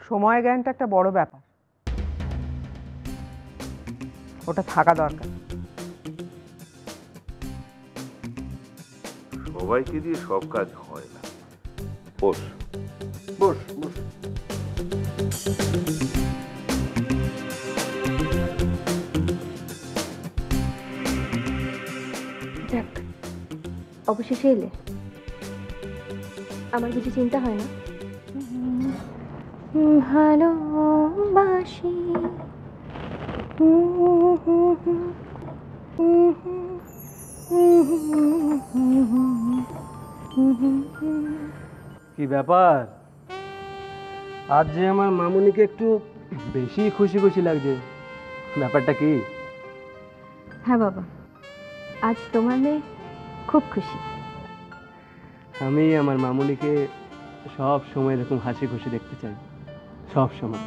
সময় জ্ঞানটা একটা বড় ব্যাপার, ওটা থাকা দরকার। সবাইকে দিয়ে সব কাজ হয় না। বস বস বস। যাক, অবশেষে এলে। আমার কিছু চিন্তা হয় না? ভালোবাসি কি ব্যাপার, আজ যে আমার মামুনিকে একটু বেশি খুশি খুশি লাগছে, ব্যাপারটা কি? হ্যাঁ বাবা, আজ তোমার মেয়ে খুব খুশি। আমি আমার মামুনিকে সব সময় এরকম হাসি খুশি দেখতে চাই, সব সময়।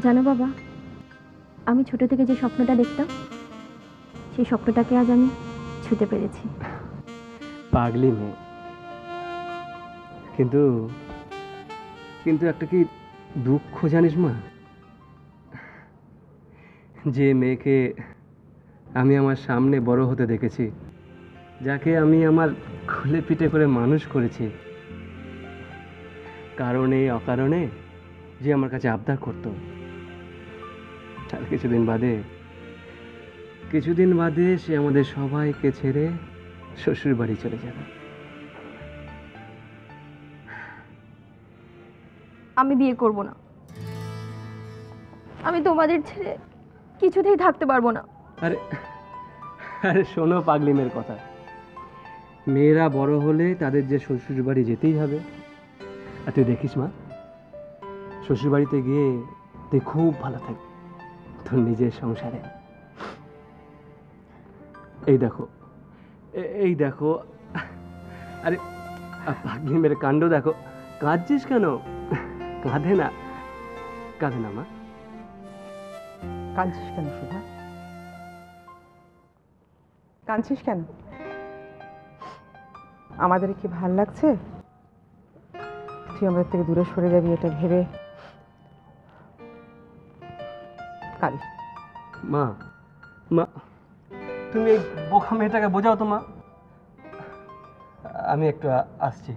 জানো বাবা, আমি ছোট থেকে যে স্বপ্নটা দেখতাম, সেই স্বপ্নটাকে আজ আমি ছুঁতে পেরেছি। পাগলি মেয়ে, কিন্তু কিন্তু একটা কি দুঃখ জানিস মা, যে মেয়েকে আমি আমার সামনে বড় হতে দেখেছি, যাকে আমি আমার খুলে পিঠে করে মানুষ করেছি, কারণে অকারণে যে আমার কাছে আবদার করতো, আর কিছুদিন বাদে সে আমাদের সবাইকে ছেড়ে শ্বশুর বাড়ি চলে যাবে। আমি বিয়ে করব না, আমি তোমাদের ছেড়ে কিছুতেই থাকতে পারবো না। আরে আরে শোনো পাগলি মেয়ের কথা, মেয়েরা বড় হলে তাদের যে শ্বশুর বাড়ি যেতেই হবে। আর তুই দেখিস মা, শ্বশুর বাড়িতে গিয়ে তুই খুব ভালো থাকবি তোর নিজের সংসারে। এই দেখো, আরে পাগলি মেয়ের কাণ্ড দেখো। কাঁদছিস কেন? কাঁদে না মা। কাঁদছিস কেন শোভা? কাঁদছিস কেন? আমাদের কি ভাল লাগছে তুই আমাদের থেকে দূরে সরে যাবি এটা ভেবে কাঁদিস? মা তুমি এই বোকা মেয়েটাকে বোঝাও তো মা। আমি একটু আসছি।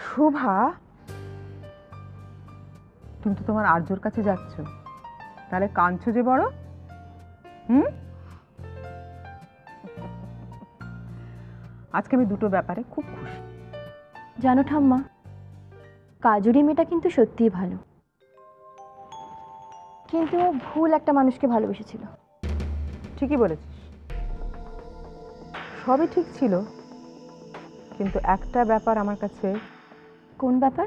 শোভা, তুমি তো তোমার আর্যর কাছে যাচ্ছ, তাহলে কাঁদছো যে বড়? আজকে আমি দুটো ব্যাপারে খুব খুশি। জানো ঠাম্মা, কাজুরি মেয়েটা কিন্তু সত্যিই ভালো, কিন্তু ও ভুল একটা মানুষকে ভালোবেসেছিল। ঠিকই বলেছিস, সবই ঠিক ছিল, কিন্তু একটা ব্যাপার আমার কাছে। কোন ব্যাপার?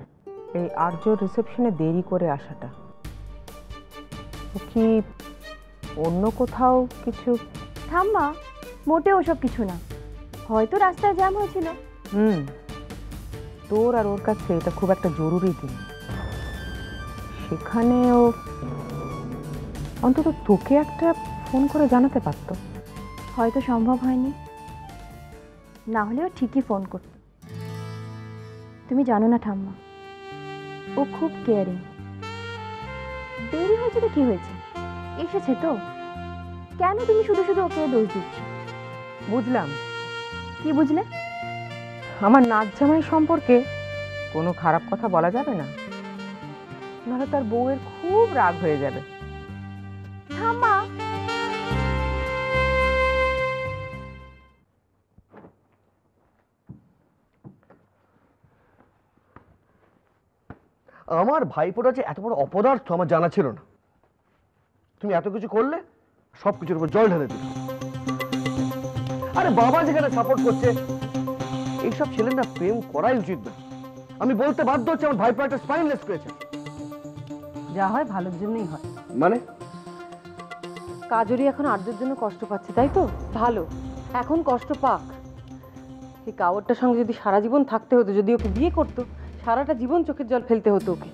এই আর্যর রিসেপশনে দেরি করে আসাটা। ও কি অন্য কোথাও কিছু? ঠাম্মা, মোটে ওসব কিছু না, হয়তো রাস্তায় জ্যাম হয়েছিল। তোর আর ওর কাছে এটা খুব একটা জরুরি দিন, সেখানেও অন্তত তোকে একটা ফোন করে জানাতে পারতো। হয়তো সম্ভব হয়নি, না হলেও ঠিকই ফোন করত। তুমি জানো না ঠাম্মা, ও খুব কেয়ারিং। দেরি হয়েছে তো কি হয়েছে, এসেছে তো, কেন তুমি শুধু শুধু ওকে দোষ দিচ্ছ? বুঝলাম। কি বুঝলে? আমার নাচ জামাই সম্পর্কে কোনো খারাপ কথা বলা যাবে না, নাহলে তার বউয়ের খুব রাগ হয়ে যাবে। ঠাম্মা, আমার ভাইপোটা যে এত বড় অপদার্থ আমার জানা ছিল না। তুমি এত কিছু করলে, সবকিছুর উপর জল ঢেলে দিলে। আরে বাবা যেখানে সাপোর্ট করছে, এইসব ছেলেরা প্রেম করাই উচিত না। আমি বলতে বাধ্য হচ্ছে আমার ভাইপো একটা স্পাইনলেস করেছে। যা হয় ভালোর জন্যই হয়। মানে কাজরি এখন আর্যের জন্য কষ্ট পাচ্ছে, তাই তো? ভালো, এখন কষ্ট পাক। এই কাওয়ারটার সঙ্গে যদি সারা জীবন থাকতে হতো, যদি ওকে বিয়ে করতো, সারাটা জীবন চোখের জল ফেলতে হতো ওকে।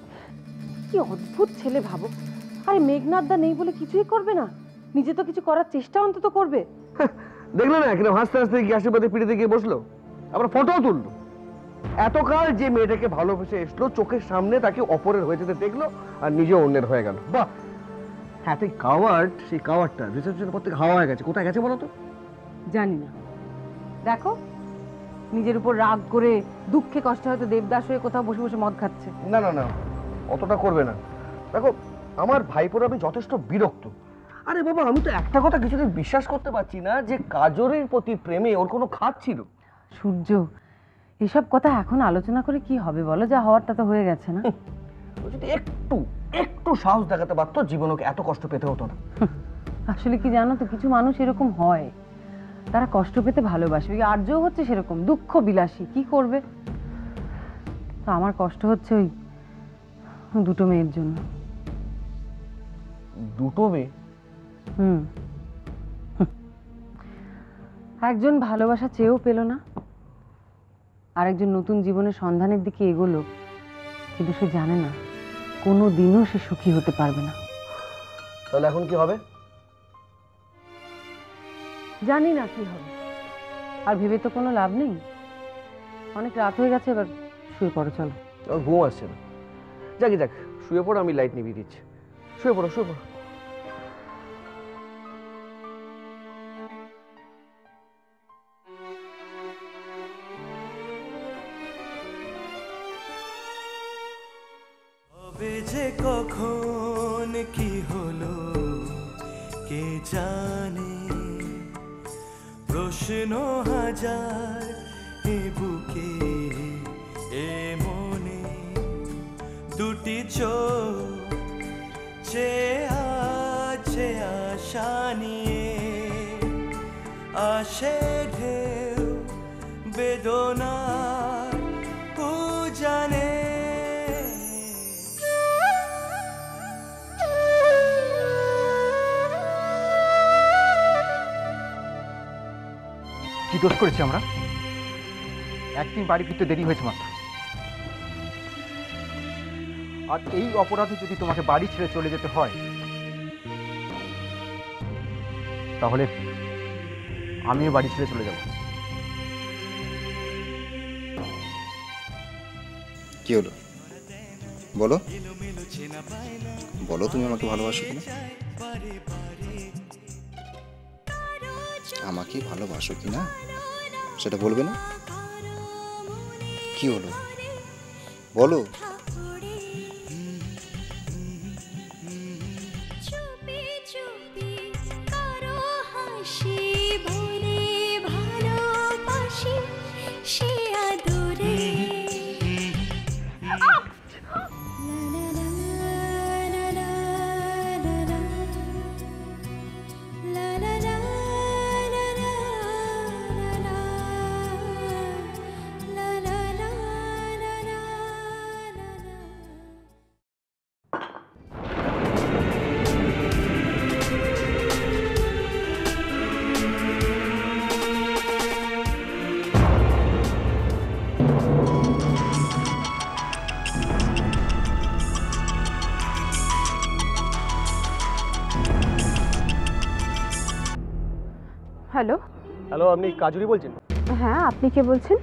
কি অদ্ভুত ছেলে ভাবো। আরে মেঘনাথদা নেই বলে কিছুই করবে না, নিজে তো কিছু করার চেষ্টা অন্তত করবে। দেখলে না কিনা হাসতে হাসতে গ্যাসের পাতে পিড়িতে গিয়ে বসলো, আবার ফটোও তুললো। এতকাল যে মেয়েটাকে ভালোবেসে এসলো, চোখের সামনে তাকে অপরের হয়ে যেতে দেখলো আর নিজে অন্যের হয়ে গেল। বাহ, হ্যাঁ তুই কাওয়ার্ড, সেই কাওয়ার্ডটা রিসেপশনের পর থেকে হাওয়া হয়ে গেছে। কোথায় গেছে বলো তো? জানি না, দেখো নিজের উপর রাগ করে দুঃখে কষ্টে হয়তো দেবদাস হয়ে কোথাও বসে বসে মদ খাচ্ছে। না না না, অতটা করবে না। দেখো আমার ভাইপোর আমি যথেষ্ট বিরক্ত। আরে বাবা, আমি তো একটা কথা কিছুদিন বিশ্বাস করতে পারছি না যে কাজরের প্রতি প্রেমে ওর কোনো খাত ছিল। সূর্য, এসব কথা এখন আলোচনা করে কি হবে বলো? যা হওয়ার তা তো হয়ে গেছে না। ও যদি একটু একটু সাহস দেখাতে পারতো, জীবনকে এত কষ্ট পেতে হতো না। আসলে কি জানো তো, কিছু মানুষ এরকম হয়, তারা কষ্ট পেতে ভালোবাসে। ওই আর্যও হচ্ছে সেরকম, দুঃখ বিলাসী, কি করবে। তো আমার কষ্ট হচ্ছে ওই দুটো মেয়ের জন্য। দুটো মেয়ে? হুম, একজন ভালোবাসা চেয়েও পেল না, আরেকজন নতুন জীবনের সন্ধানের দিকে এগোলো, কিন্তু সে জানে না কোনো দিনও সে সুখী হতে পারবে না। তাহলে এখন কি হবে? জানি না কি হবে, আর ভেবে তো কোনো লাভ নেই। অনেক রাত হয়ে গেছে, এবার শুয়ে পড়ো চলো। আমার ঘুম আসছে না। যাক যাক, শুয়ে পড়ো, আমি লাইট নিভিয়ে দিচ্ছি। শুয়ে পড়ো শুয়ে পড়ো। তবে যে কখন কি হলো কে জানে, প্রশ্ন হাজার এ বুকে এ মনে, দুটি চোখ চেয়ে আছে আশা নিয়ে, আসে ঢেউ বেদনার উজানে। কি দোষ করেছি আমরা? একদিন বাড়ি ফিরতে দেরি হয়েছে মাত্র, আর এই অপরাধে যদি তোমাকে বাড়ি ছেড়ে চলে যেতে হয়, তাহলে আমিও বাড়ি ছেড়ে চলে যাব। কি হলো বলো, বলো তুমি আমাকে ভালোবাসো কিনা? আমাকে ভালোবাসো কিনা সেটা বলবে না? কি হলো বলো। হ্যালো। হ্যালো, আপনি কাজুরি বলছেন? হ্যাঁ, আপনি কে বলছেন?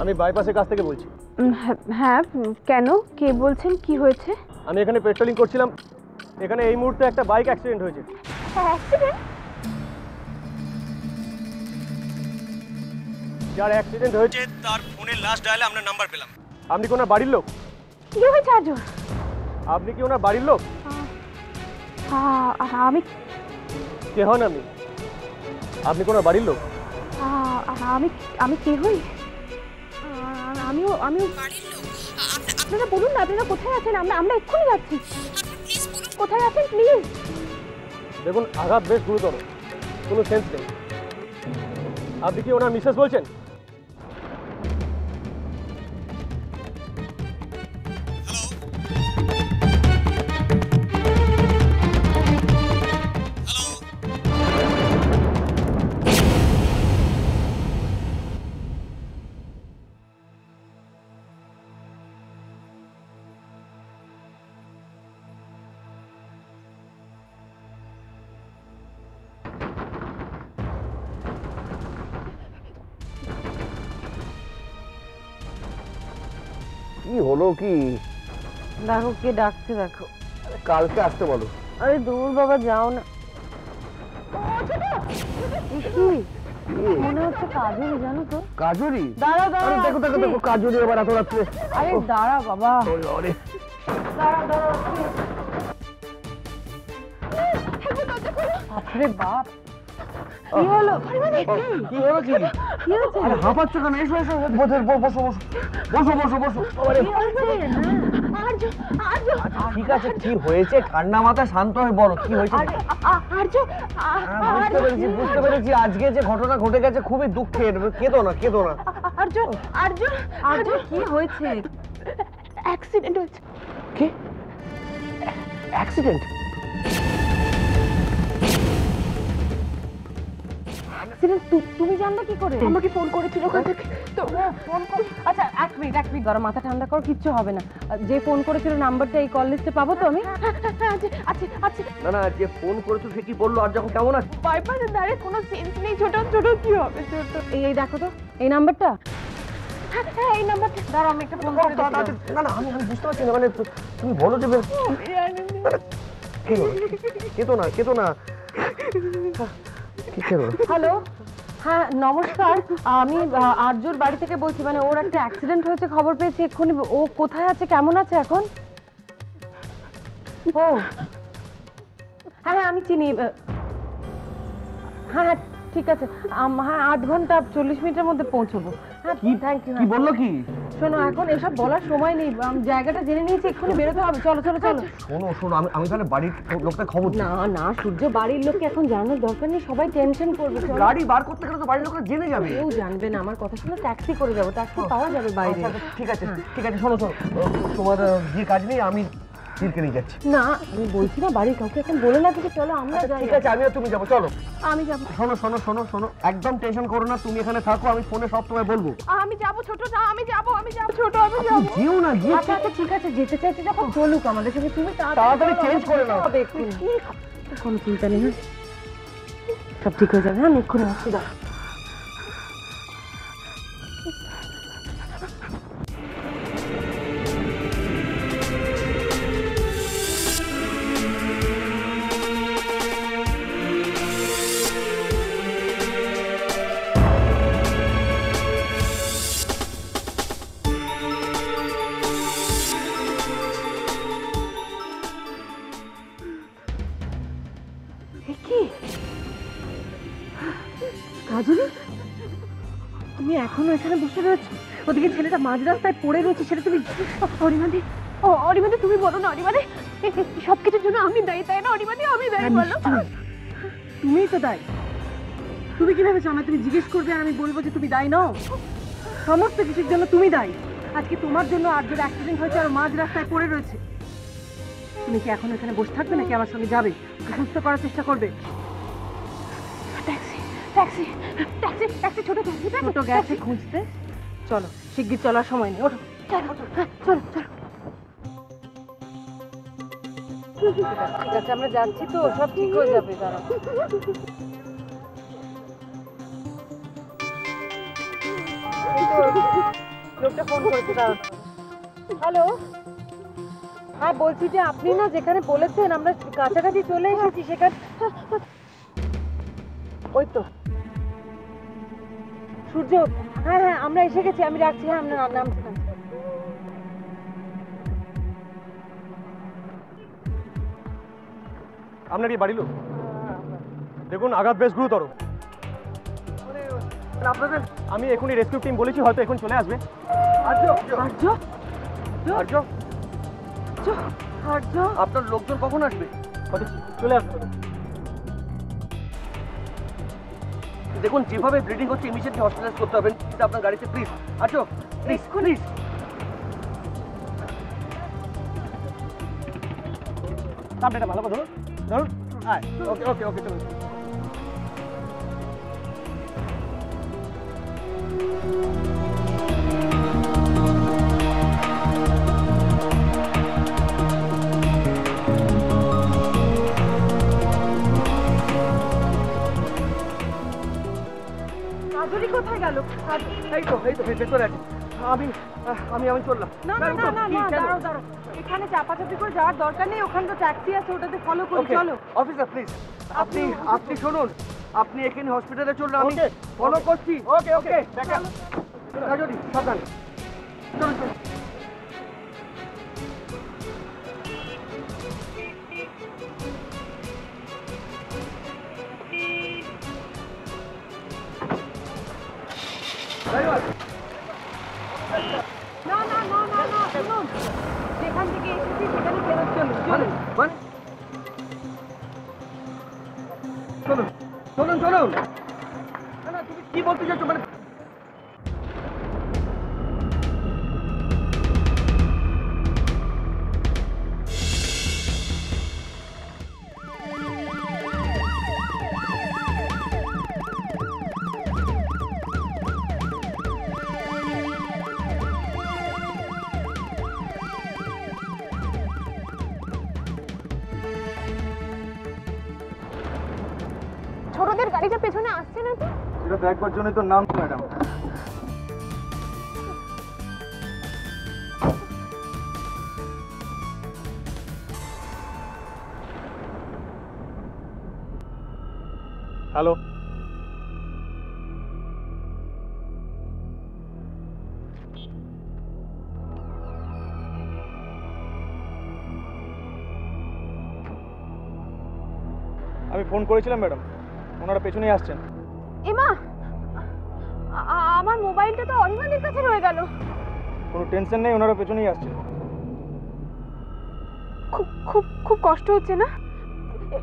আমি বাইপাসের কাছ থেকে বলছি। হ্যাঁ, কেন, কে বলছেন, কি হয়েছে? আমি এখানে পেট্রোলিং করছিলাম, এখানে এই মুহূর্তে একটা বাইক অ্যাক্সিডেন্ট হয়েছে। অ্যাক্সিডেন্ট? যার অ্যাক্সিডেন্ট হয়েছে তার ফোনের লাস্ট ডায়ালে আমরা নাম্বার পেলাম। আপনি কি ওনার বাড়ির লোক? কি হয়েছে আজ? আপনি কি ওনার বাড়ির লোক? আমি কে হন আপনি? আপনি কি ওনার বাড়ির লোক? আমি আমি কে হই? আমিও আমিও বাড়ির লোক। আপনারা বলুন না, আপনারা কোথায় আছেন? আমরা এক্ষুনি যাচ্ছি। কোথায় আছেন প্লিজ? দেখুন, আঘাত বেশ গুরুতর, কোনো সেন্স নেই। আপনি কি ওনার মিসেস বলছেন? কি হলো কি? দেখো কে ডাকছে, দেখো। কালকে আসতে বলো। আরে দূর বাবা, যাও না। মনে হচ্ছে কাজুরি, জানো তো? কাজুরি? দাঁড়াও দাঁড়াও, আরে দেখো দেখো দেখো, কাজুরি আবার এত রাত্রে। আরে দাঁড়া বাবা, আরে দাঁড়াও দাঁড়াও। বাপরে বাপ, কি হলো? কি হলো কি? কি হয়েছে? আরে হাঁপাচ্ছ কেন? এসো এসো, বসো বসো বসো বসো বসো বসো। আরে ঠিক আছে, কি হয়েছে? ঠান্ডা মাথায় শান্ত হয়ে বলো, কি হয়েছে? বুঝতে পেরেছি আজকে যে ঘটনা ঘটে গেছে খুবই দুঃখের। কেঁদো না কেঁদো না। আর্য কি হয়েছে? অ্যাক্সিডেন্ট হয়েছে। কি অ্যাক্সিডেন্ট? তুমি জানলে কি করে? আমাকে ফোন করেছিল ওখান থেকে। তো ফোন কর। আচ্ছা এক মিনিট গরম, মাথা ঠান্ডা করো, কিচ্ছু হবে না। যে ফোন করেছিল নাম্বারটা এই কল লিস্টে পাবো তো আমি? আচ্ছা আচ্ছা। না না, যে ফোন করেছো সে কি বললো? আর যখন কেমন আছে? বাইপাসের ধারে কোনো সেন্স নেই। ছোট ছোট কি হবে? ছোট। এই দেখো তো এই নাম্বারটা। হ্যাঁ এই নাম্বারটা। দাঁড়াও আমি একটা ফোন করে দিচ্ছি। না না, আমি বুঝতে পারছি না। মানে তুমি বলো যে কেতো না কেতো না। হ্যালো, হ্যাঁ নমস্কার, আমি আর্যর বাড়ি থেকে বলছি। মানে ওর একটা অ্যাক্সিডেন্ট হয়েছে, খবর পেয়েছি এক্ষুনি। ও কোথায় আছে, কেমন আছে এখন? ও হ্যাঁ হ্যাঁ আমি চিনি। হ্যাঁ হ্যাঁ ঠিক আছে। হ্যাঁ 8 ঘন্টা 40 মিনিটের মধ্যে পৌঁছবো। হ্যাঁ থ্যাংক ইউ। কি বললো কি? শোনো, এখন এসব বলার সময় নেই। জায়গাটা জেনে নিয়েছি, এক্ষুনি বেরোতে হবে। চলো চলো চলো। শোনো শোনো, আমি তাহলে বাড়ির লোকটা খবর দিই। না না সূর্য, বাড়ির লোককে এখন জানানোর দরকার নেই, সবাই টেনশন করবে। গাড়ি বার করতে গেলে তো বাড়ির লোকরা জেনে যাবে। কেউ জানবে না। আমার কথা শুনে ট্যাক্সি করে যাবো, ট্যাক্সি পাওয়া যাবে বাইরে। ঠিক আছে ঠিক আছে, শোনো শোনো, তোমার গিয়ে কাজ নেই, আমি তীরকে নিয়ে যাচ্ছি। না আমি বলছি না, বাড়ির কাউকে এখন বলে না কিছু। চলো আমরা যাই। ঠিক আছে, আমিও তুমি যাবো, চলো। আমি যাবো। শোনো শোনো শোনো শোনো, একদম টেনশন করো না, তুমি এখানে থাকো, আমি ফোনে সব সময় বলবো। আমি যাবো ছোট। না আমি যাবো ছোট। আমি যাবো। যেও না, গিয়ে আচ্ছা আচ্ছা ঠিক আছে, যেতে চাইছি যখন চলুক আমাদের সঙ্গে। তুমি তাড়াতাড়ি চেঞ্জ করে নাও। হবে এক্ষুনি। কোনো চিন্তা নেই, হ্যাঁ সব ঠিক হয়ে যাবে। হ্যাঁ আমি এক্ষুনি আসছি। দাও। কাজলি, তুমি এখনো এখানে বসে রয়েছো? ওদিকে ছেলেটা মাঝ রাস্তায় পড়ে রয়েছে, সেটা তুমি? অরিমাদি, ও অরিমাদি তুমি বলো না। অরিমাদি সবকিছুর জন্য আমি দায়ী, তাই না? অরিমাদি আমি দায়ী বলো। তুমিই তো দায়ী। তুমি কি ভেবেছো আমায় তুমি জিজ্ঞেস করবে আর আমি বলবো যে তুমি দায়ী নও? সমস্ত কিছুর জন্য তুমি দায়ী। আজকে তোমার জন্য আর্যের অ্যাক্সিডেন্ট হয়েছে আর মাঝ রাস্তায় পড়ে রয়েছে। তুমি কি এখন এখানে বসে থাকবে নাকি আমার সঙ্গে যাবে, সুস্থ করার চেষ্টা করবে? ট্যাক্সি ট্যাক্সি ট্যাক্সি, ছোট ট্যাক্সি। ছোট গ্যাসে খুঁজতে চলো, শিগগির চলার সময় নেই। ওঠো চলো চলো। ঠিক আছে, আমরা যাচ্ছি তো, সব ঠিক হয়ে যাবে। দাঁড়াও, লোকটা ফোন করেছে। দাঁড়াও। হ্যালো, হ্যাঁ বলছি যে আপনি না যেখানে বলেছেন আমরা কাছাকাছি চলে এসেছি, সেখানে ওই তো সূর্য। হ্যাঁ হ্যাঁ আমরা এসে গেছি, আমি রাখছি। হ্যাঁ আমরা নাম। আপনার কি বাড়ি লোক? দেখুন আঘাত বেশ গুরুতর। আপনাদের আমি এখনই রেস্কিউ টিম বলেছি, হয়তো এখন চলে আসবে। আর্য, আর্য, আর্য, আপনার লোকজন কখন আসবে? চলে আসবে। দেখুন যেভাবে ব্লিডিং হচ্ছে, ইমিডিয়েটলি হসপিটালাইজ করতে হবে। আপনার গাড়িতে প্লিজ। Arya please please. সামনেটা ভালো ধরুন ধরুন। হ্যাঁ ওকে ওকে ওকে, চলুন। কাজলি কোথায় গেল? এই তো ভেতরে আছে। আমি আমি আমি চললাম। না না না না না, দাঁড়াও দাঁড়াও, এখানে চাপাচাপি করে যাওয়ার দরকার নেই, ওখানে তো ট্যাক্সি আছে, ওটাতে ফলো করি, চলো। অফিসার প্লিজ, আপনি আপনি শুনুন, আপনি এখানে হসপিটালে চলুন, আমি ফলো করছি। ওকে ওকে রাজনী সাবধান, চলুন চলুন। না না না না না, শুনুন, যেখান থেকে এসেছি সেখানে ফেরত চলুন, চলুন। মানে চলুন চলুন চলুন। না না, তুমি কি বলতে চাচ্ছো? মানে ছোটদের গাড়িটা পেছনে আসছে না তো? এটা দেখবার জন্যই তো নাম তো ম্যাডাম। হ্যালো, আমি ফোন করেছিলাম ম্যাডাম, ওনারা পেছনেই আসছেন। এমা, আমার মোবাইলটা তো অরিমানের কাছে রয়ে গেল। কোনো টেনশন নেই, ওনারা পেছনেই আসছেন। খুব খুব খুব কষ্ট হচ্ছে না?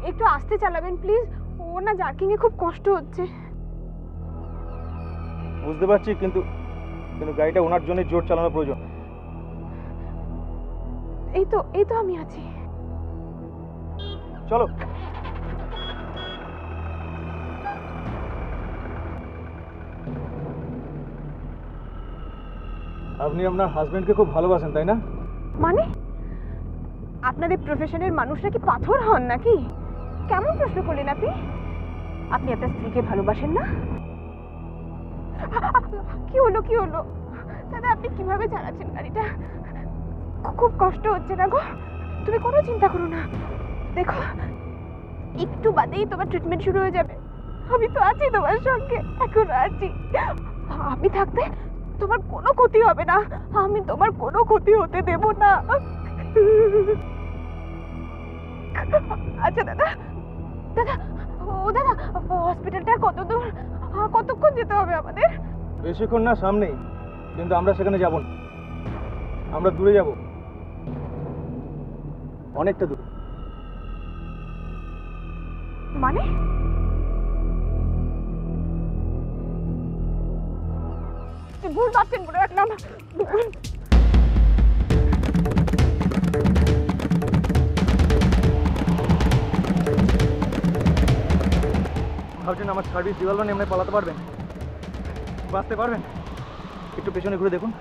একটু আস্তে চালাবেন প্লিজ, ওর না জার্কিংয়ে খুব কষ্ট হচ্ছে। বুঝতে পারছি, কিন্তু গাড়িটা ওনার জন্য জোর চালানো প্রয়োজন। এই তো আমি আছি। চলো। আপনি আপনার হাজবেন্ডকে খুব ভালোবাসেন, তাই না? মানে আপনাদের প্রফেশনের মানুষরা কি পাথর হন নাকি? কেমন প্রশ্ন করলেন আপনি? আপনি আপনার স্ত্রীকে ভালোবাসেন না? কি হলো কি হলো দাদা, আপনি কিভাবে চালাচ্ছেন গাড়িটা? খুব কষ্ট হচ্ছে না গো? তুমি কোনো চিন্তা করো না, দেখো একটু বাদেই তোমার ট্রিটমেন্ট শুরু হয়ে যাবে। আমি তো আছি তোমার সঙ্গে, এখন আছি। আমি থাকতে তোমার কোনো ক্ষতি হবে না, আমি তোমার কোনো ক্ষতি হতে দেব না। আচ্ছা দাদা, দাদা দাদা, হসপিটালটা কত দূর, কতক্ষণ যেতে হবে আমাদের? বেশিক্ষণ না, সামনেই, কিন্তু আমরা সেখানে যাব না, আমরা দূরে যাব, অনেকটা দূরে। মানে ভুল ভাবছেন বলে রাখলাম। ভাবছেন আমার সার্ভিস রিভলভার নিয়ে আপনি পালাতে পারবেন, বাঁচতে পারবেন? একটু পেছনে ঘুরে দেখুন।